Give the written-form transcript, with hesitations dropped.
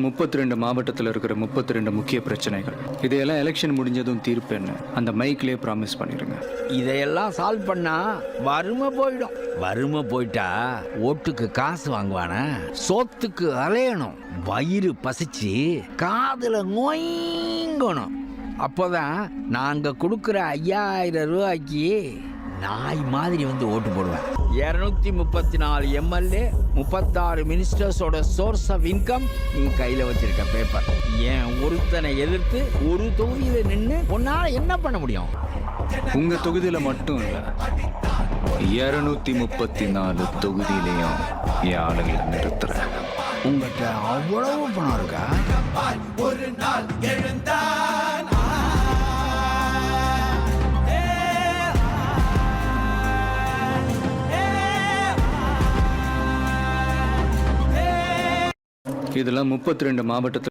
32 மாவட்டத்தில் இருக்கிற 32 முக்கிய பிரச்சனைகள், இதையெல்லாம் எலெக்ஷன் முடிஞ்சதும் தீர்ப்பேன்னு அந்த மைக்லேயே ப்ராமிஸ் பண்ணிடுங்க. இதையெல்லாம் சால்வ் பண்ணா வறுமை போயிடும். வறுமை போயிட்டா ஓட்டுக்கு காசு வாங்குவானா? சோத்துக்கு அலையணும். வயிறு பசிச்சு காதுல நோய்ங்கணும். அப்போதான் நாங்க கொடுக்குற 5000 ரூபாய்க்கு நாய் மாதிரி வந்து ஓட்டு போடுவேன். 234 எம்எல்ஏ, 36 மினிஸ்டர்ஸோட சோர்ஸ் ஆஃப் இன்கம் நீ கையில வச்சிருக்க பேப்பர். ஏன் ஒருத்தனை எதிர்த்து ஒரு தொகுதியில நின்று உன்னால என்ன பண்ண முடியும்? உங்க தொகுதியில மட்டும் இல்ல, 234 தொகுதியிலையும் என் ஆளுங்களை நிறுத்துறேன். உங்ககிட்ட அவ்வளவு பணம் இருக்கா? ஒரு நாள் எழுந்தான். இதெல்லாம் 32 மாவட்டத்தில்